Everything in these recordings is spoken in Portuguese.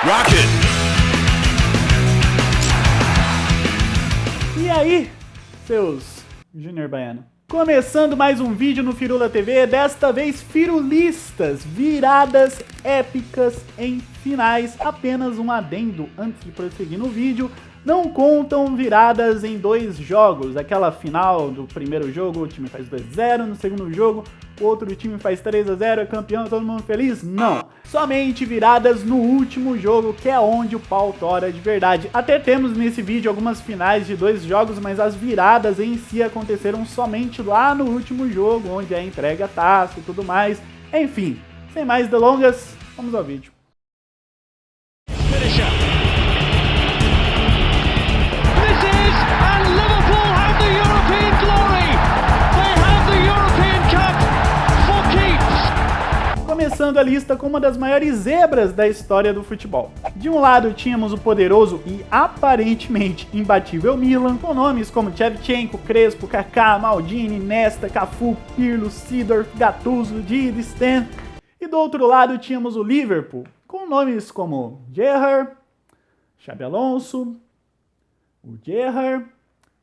Rocket! E aí, seus Júnior Baiano? Começando mais um vídeo no Firula TV, desta vez firulistas, viradas épicas em finais. Apenas um adendo antes de prosseguir no vídeo, não contam viradas em dois jogos. Aquela final do primeiro jogo, o time faz 2-0, no segundo jogo, o outro time faz 3-0, é campeão, todo mundo feliz? Não. Somente viradas no último jogo, que é onde o pau tora de verdade. Até temos nesse vídeo algumas finais de dois jogos, mas as viradas em si aconteceram somente lá no último jogo, onde é entrega a taça e tudo mais. Enfim, sem mais delongas, vamos ao vídeo. Começando a lista com uma das maiores zebras da história do futebol. De um lado tínhamos o poderoso e aparentemente imbatível Milan, com nomes como Shevchenko, Crespo, Kaká, Maldini, Nesta, Cafu, Pirlo, Seedorf, Gattuso, Didi, Stan. E do outro lado tínhamos o Liverpool, com nomes como Gerrard, Xabi Alonso, o Gerrard,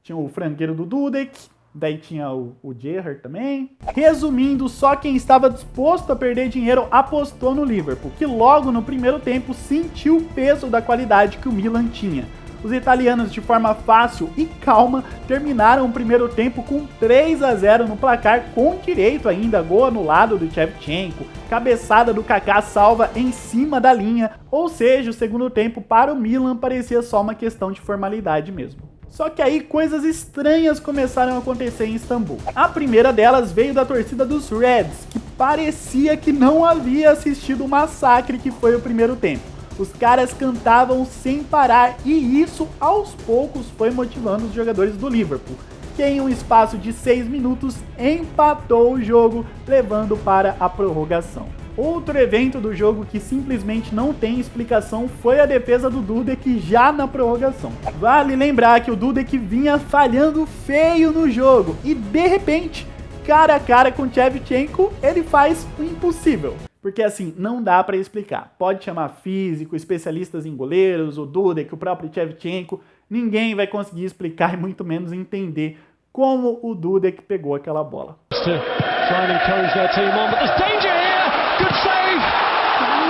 tinha o frangueiro do Dudek, daí tinha o Gerrard também. Resumindo, só quem estava disposto a perder dinheiro apostou no Liverpool, que logo no primeiro tempo sentiu o peso da qualidade que o Milan tinha. Os italianos, de forma fácil e calma, terminaram o primeiro tempo com 3-0 no placar, com direito ainda a gol anulado do Shevchenko, cabeçada do Kaká salva em cima da linha, ou seja, o segundo tempo para o Milan parecia só uma questão de formalidade mesmo. Só que aí coisas estranhas começaram a acontecer em Istambul. A primeira delas veio da torcida dos Reds, que parecia que não havia assistido o massacre que foi o primeiro tempo. Os caras cantavam sem parar e isso aos poucos foi motivando os jogadores do Liverpool, que em um espaço de 6 minutos empatou o jogo, levando para a prorrogação. Outro evento do jogo que simplesmente não tem explicação foi a defesa do Dudek já na prorrogação. Vale lembrar que o Dudek vinha falhando feio no jogo e de repente, cara a cara com o Shevchenko, ele faz o impossível. Porque assim, não dá pra explicar. Pode chamar físico, especialistas em goleiros, o Dudek, o próprio Shevchenko, ninguém vai conseguir explicar e muito menos entender como o Dudek pegou aquela bola. Good save!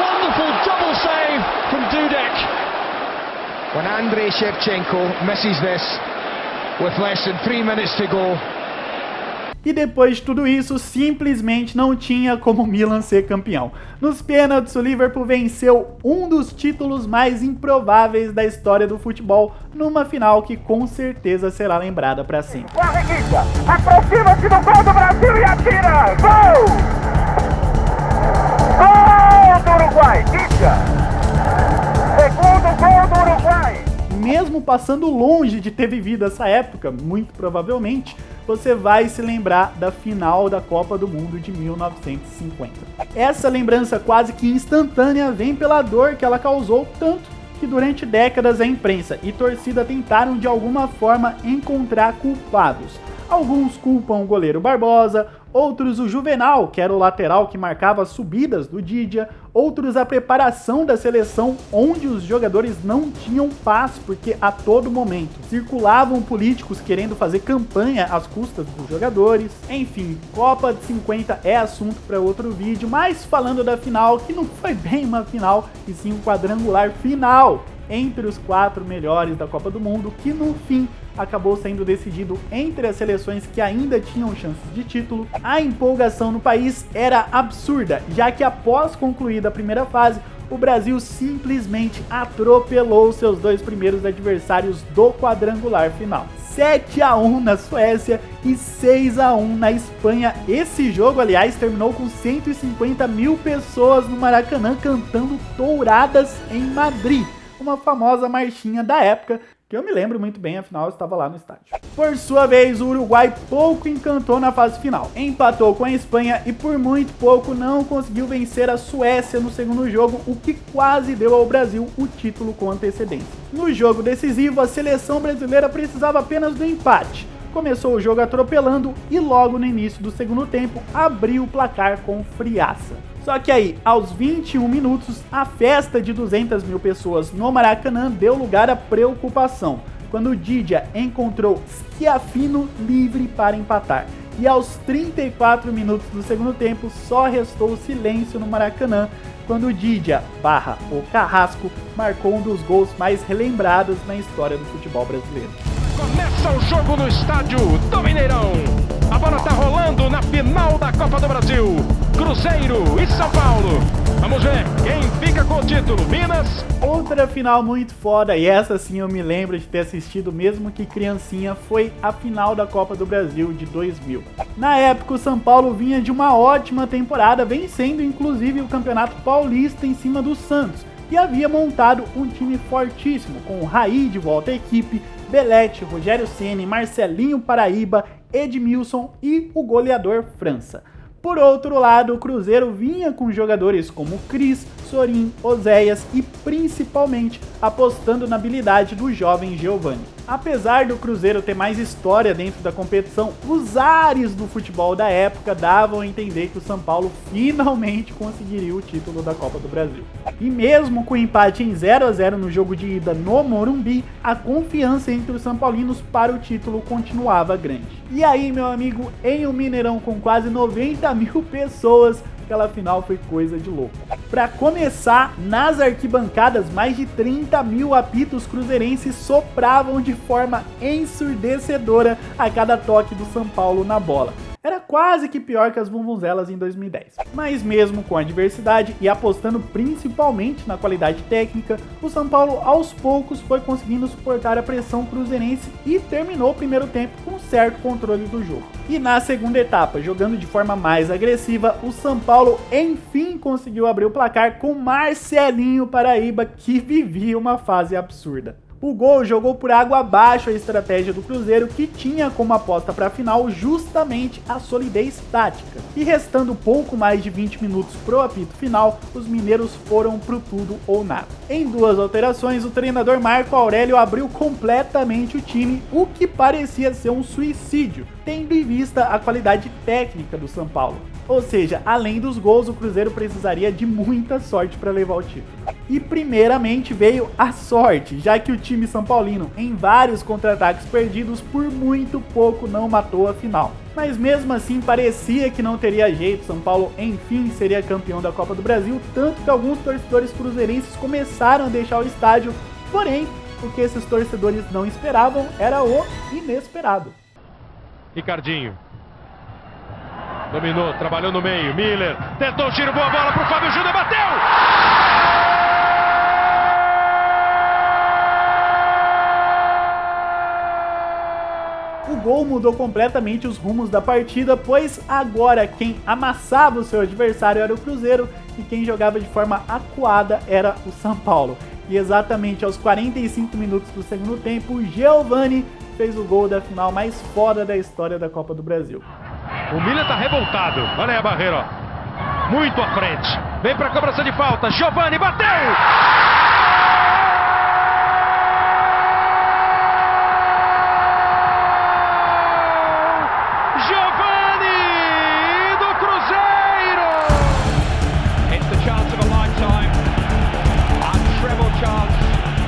Wonderful double save from Dudek. When Andrei Shevchenko misses this with less than 3 minutes to go. E depois de tudo isso, simplesmente não tinha como o Milan ser campeão. Nos pênaltis, o Liverpool venceu um dos títulos mais improváveis da história do futebol, numa final que com certeza será lembrada para sempre. Aproxima-se do gol do Brasil e atira! Gol! Gol do Uruguai! Dica! Segundo gol do Uruguai! Mesmo passando longe de ter vivido essa época, muito provavelmente, você vai se lembrar da final da Copa do Mundo de 1950. Essa lembrança quase que instantânea vem pela dor que ela causou, tanto que durante décadas a imprensa e torcida tentaram de alguma forma encontrar culpados. Alguns culpam o goleiro Barbosa, outros o Juvenal, que era o lateral que marcava as subidas do Didia, outros a preparação da seleção, onde os jogadores não tinham paz, porque a todo momento circulavam políticos querendo fazer campanha às custas dos jogadores. Enfim, Copa de 50 é assunto para outro vídeo, mas falando da final, que não foi bem uma final, e sim um quadrangular final entre os 4 melhores da Copa do Mundo, que no fim acabou sendo decidido entre as seleções que ainda tinham chances de título. A empolgação no país era absurda, já que após concluída a primeira fase, o Brasil simplesmente atropelou seus 2 primeiros adversários do quadrangular final. 7-1 na Suécia e 6-1 na Espanha. Esse jogo, aliás, terminou com 150 mil pessoas no Maracanã cantando Touradas em Madrid, uma famosa marchinha da época, que eu me lembro muito bem, afinal eu estava lá no estádio. Por sua vez, o Uruguai pouco encantou na fase final. Empatou com a Espanha e por muito pouco não conseguiu vencer a Suécia no segundo jogo, o que quase deu ao Brasil o título com antecedência. No jogo decisivo, a seleção brasileira precisava apenas do empate. Começou o jogo atropelando e logo no início do segundo tempo abriu o placar com friaça. Só que aí, aos 21 minutos, a festa de 200 mil pessoas no Maracanã deu lugar à preocupação, quando o Didia encontrou Schiaffino livre para empatar. E aos 34 minutos do segundo tempo, só restou silêncio no Maracanã, quando o Didia, o Carrasco, marcou um dos gols mais relembrados na história do futebol brasileiro. Começa o jogo no estádio do Mineirão. A bola tá rolando na final da Copa do Brasil. Cruzeiro e São Paulo. Vamos ver quem fica com o título. Minas. Outra final muito foda, e essa sim eu me lembro de ter assistido mesmo que criancinha, foi a final da Copa do Brasil de 2000. Na época o São Paulo vinha de uma ótima temporada, vencendo inclusive o Campeonato Paulista em cima do Santos, e havia montado um time fortíssimo, com o Raí de volta à equipe, Belete, Rogério Ceni, Marcelinho Paraíba, Edmilson e o goleador França. Por outro lado, o Cruzeiro vinha com jogadores como Cris, Sorin, Oséias e principalmente apostando na habilidade do jovem Giovani. Apesar do Cruzeiro ter mais história dentro da competição, os ares do futebol da época davam a entender que o São Paulo finalmente conseguiria o título da Copa do Brasil. E mesmo com o empate em 0-0 no jogo de ida no Morumbi, a confiança entre os São Paulinos para o título continuava grande. E aí, meu amigo, em um Mineirão com quase 90 mil pessoas, aquela final foi coisa de louco. Para começar, nas arquibancadas, mais de 30 mil apitos cruzeirenses sopravam de forma ensurdecedora a cada toque do São Paulo na bola. Era quase que pior que as vuvunzelas em 2010. Mas mesmo com a diversidade e apostando principalmente na qualidade técnica, o São Paulo aos poucos foi conseguindo suportar a pressão cruzeirense e terminou o primeiro tempo com certo controle do jogo. E na segunda etapa, jogando de forma mais agressiva, o São Paulo enfim conseguiu abrir o placar com Marcelinho Paraíba, que vivia uma fase absurda. O gol jogou por água abaixo a estratégia do Cruzeiro, que tinha como aposta para a final justamente a solidez tática. E restando pouco mais de 20 minutos pro apito final, os mineiros foram pro tudo ou nada. Em duas alterações, o treinador Marco Aurélio abriu completamente o time, o que parecia ser um suicídio, tendo em vista a qualidade técnica do São Paulo. Ou seja, além dos gols, o Cruzeiro precisaria de muita sorte para levar o título. E primeiramente veio a sorte, já que o time são paulino, em vários contra-ataques perdidos, por muito pouco não matou a final. Mas mesmo assim parecia que não teria jeito, São Paulo enfim seria campeão da Copa do Brasil, tanto que alguns torcedores cruzeirenses começaram a deixar o estádio, porém, o que esses torcedores não esperavam era o inesperado. Ricardinho. Dominou, trabalhou no meio, Miller, tentou o tiro, boa bola pro Fábio Júnior, bateu! O gol mudou completamente os rumos da partida, pois agora quem amassava o seu adversário era o Cruzeiro e quem jogava de forma acuada era o São Paulo. E exatamente aos 45 minutos do segundo tempo, o Giovani fez o gol da final mais foda da história da Copa do Brasil. O Miller tá revoltado. Olha aí a barreira, ó. Muito à frente. Vem pra cobrança de falta. Giovani bateu! Giovani do Cruzeiro! It's the chance of a lifetime. A treble chance.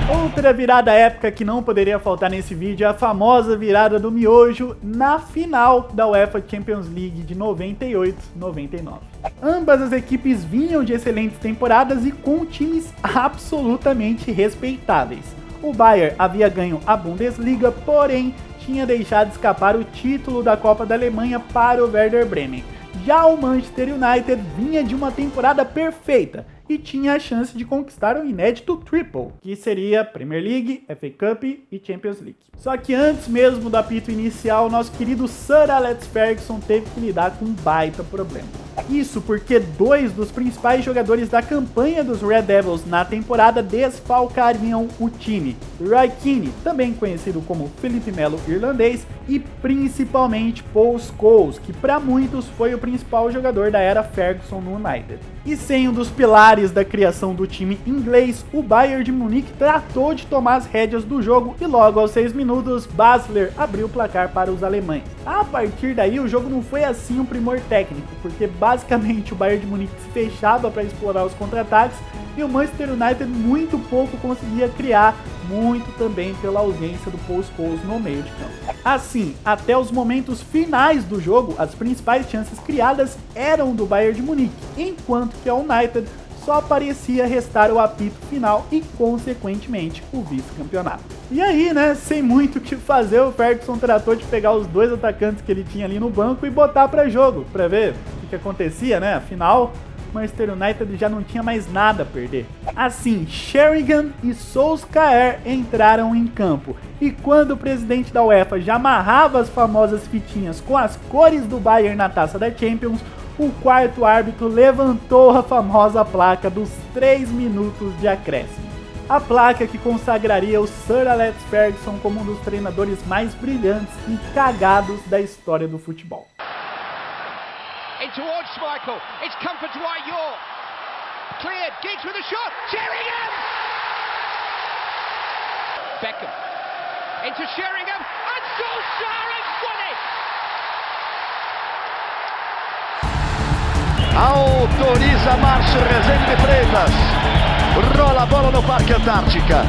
Outra virada épica que não poderia faltar nesse vídeo é a famosa virada do miojo na final da UEFA Champions League de 98-99. Ambas as equipes vinham de excelentes temporadas e com times absolutamente respeitáveis. O Bayern havia ganho a Bundesliga, porém tinha deixado escapar o título da Copa da Alemanha para o Werder Bremen. Já o Manchester United vinha de uma temporada perfeita e tinha a chance de conquistar o inédito triple, que seria Premier League, FA Cup e Champions League. Só que antes mesmo do apito inicial, nosso querido Sir Alex Ferguson teve que lidar com um baita problema. Isso porque dois dos principais jogadores da campanha dos Red Devils na temporada desfalcariam o time. Roy Keane, também conhecido como Felipe Melo irlandês, e principalmente Paul Scholes, que para muitos foi o principal jogador da era Ferguson no United. E sem um dos pilares da criação do time inglês, o Bayern de Munique tratou de tomar as rédeas do jogo e logo aos 6 minutos, Basler abriu o placar para os alemães. A partir daí, o jogo não foi assim um primor técnico, porque basicamente o Bayern de Munique se fechava para explorar os contra-ataques e o Manchester United muito pouco conseguia criar, muito também pela ausência do Paul Scholes no meio de campo. Assim, até os momentos finais do jogo, as principais chances criadas eram do Bayern de Munique, enquanto que a United só parecia restar o apito final e, consequentemente, o vice-campeonato. E aí, né, sem muito o que fazer, o Ferguson tratou de pegar os dois atacantes que ele tinha ali no banco e botar para jogo, para ver o que acontecia, né? Afinal, o Manchester United já não tinha mais nada a perder. Assim, Sheringham e Solskjaer entraram em campo, e quando o presidente da UEFA já amarrava as famosas fitinhas com as cores do Bayern na taça da Champions, o quarto árbitro levantou a famosa placa dos 3 minutos de acréscimo. A placa que consagraria o Sir Alex Ferguson como um dos treinadores mais brilhantes e cagados da história do futebol. In towards Schmeichel, it's come for Dwight York. Cleared, Giggs with a shot, Sheringham! Beckham, into Sheringham, and Solskjaer has won it! Autoriza Márcio Rezende de Freitas, rola a bola no Parque Antártica.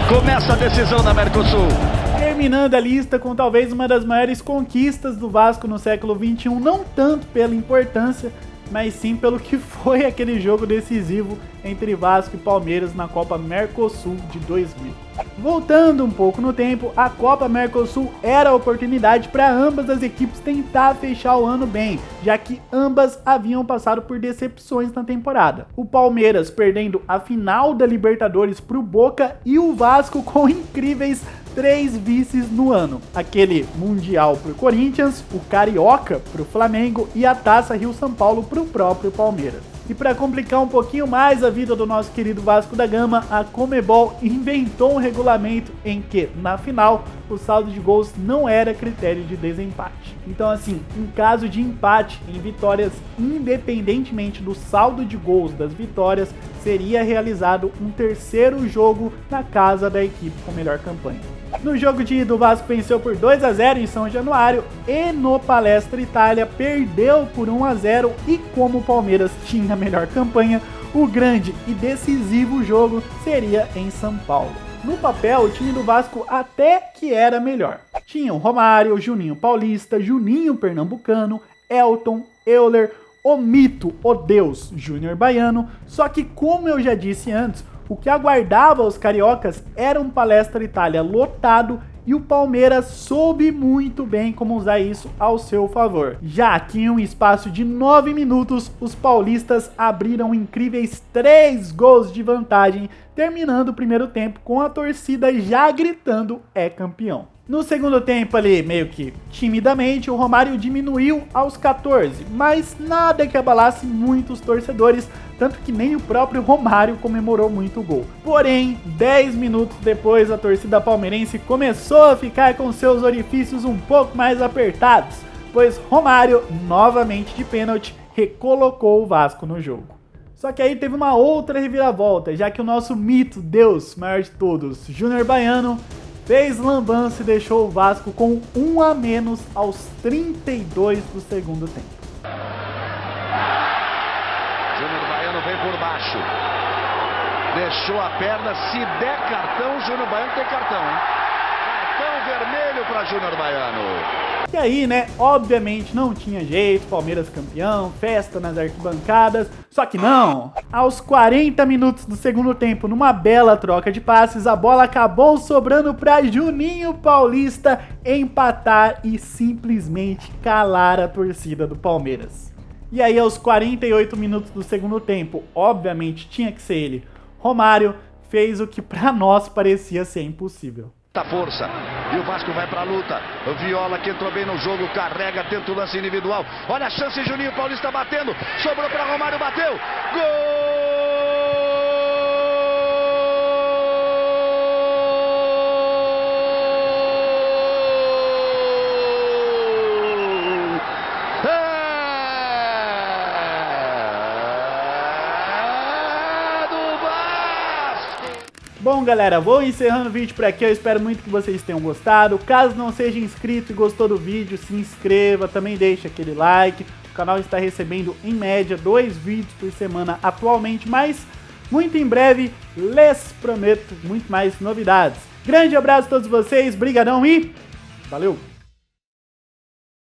Começa a decisão da Mercosul. Terminando a lista com talvez uma das maiores conquistas do Vasco no século XXI, não tanto pela importância, mas sim pelo que foi aquele jogo decisivo entre Vasco e Palmeiras na Copa Mercosul de 2000. Voltando um pouco no tempo, a Copa Mercosul era a oportunidade para ambas as equipes tentar fechar o ano bem, já que ambas haviam passado por decepções na temporada. O Palmeiras perdendo a final da Libertadores para o Boca e o Vasco com incríveis 3 vices no ano. Aquele Mundial pro Corinthians, o Carioca pro Flamengo e a Taça Rio-São Paulo pro próprio Palmeiras. E para complicar um pouquinho mais a vida do nosso querido Vasco da Gama, a Conmebol inventou um regulamento em que, na final, o saldo de gols não era critério de desempate. Então assim, em caso de empate em vitórias, independentemente do saldo de gols das vitórias, seria realizado um terceiro jogo na casa da equipe com melhor campanha. No jogo de ida, o Vasco venceu por 2-0 em São Januário e no Palestra Itália perdeu por 1-0 e como o Palmeiras tinha a melhor campanha, o grande e decisivo jogo seria em São Paulo. No papel, o time do Vasco até que era melhor. Tinha o Romário, Juninho Paulista, Juninho Pernambucano, Elton, Euler, o mito, o Deus, Júnior Baiano, só que como eu já disse antes, o que aguardava os cariocas era um Palestra Itália lotado e o Palmeiras soube muito bem como usar isso ao seu favor. Já que em um espaço de 9 minutos, os paulistas abriram incríveis 3 gols de vantagem, terminando o primeiro tempo com a torcida já gritando "é campeão". No segundo tempo ali, meio que timidamente, o Romário diminuiu aos 14, mas nada que abalasse muito os torcedores, tanto que nem o próprio Romário comemorou muito o gol. Porém, 10 minutos depois, a torcida palmeirense começou a ficar com seus orifícios um pouco mais apertados, pois Romário, novamente de pênalti, recolocou o Vasco no jogo. Só que aí teve uma outra reviravolta, já que o nosso mito, Deus, maior de todos, Júnior Baiano, fez lambança e deixou o Vasco com 1 a menos aos 32 do segundo tempo. Júnior Baiano vem por baixo. Deixou a perna. Se der cartão, Júnior Baiano tem cartão, hein? Cartão vermelho para Júnior Baiano. E aí, né, obviamente não tinha jeito, Palmeiras campeão, festa nas arquibancadas, só que não! Aos 40 minutos do segundo tempo, numa bela troca de passes, a bola acabou sobrando para Juninho Paulista empatar e simplesmente calar a torcida do Palmeiras. E aí, aos 48 minutos do segundo tempo, obviamente tinha que ser ele, Romário fez o que pra nós parecia ser impossível. Tá força, e o Vasco vai pra luta. O Viola, que entrou bem no jogo, carrega, tenta o lance individual. Olha a chance, Juninho Paulista batendo, sobrou pra Romário, bateu, gol! Bom, galera, vou encerrando o vídeo por aqui, eu espero muito que vocês tenham gostado. Caso não seja inscrito e gostou do vídeo, se inscreva, também deixa aquele like. O canal está recebendo, em média, 2 vídeos por semana atualmente, mas muito em breve, lhes prometo muito mais novidades. Grande abraço a todos vocês, brigadão e valeu!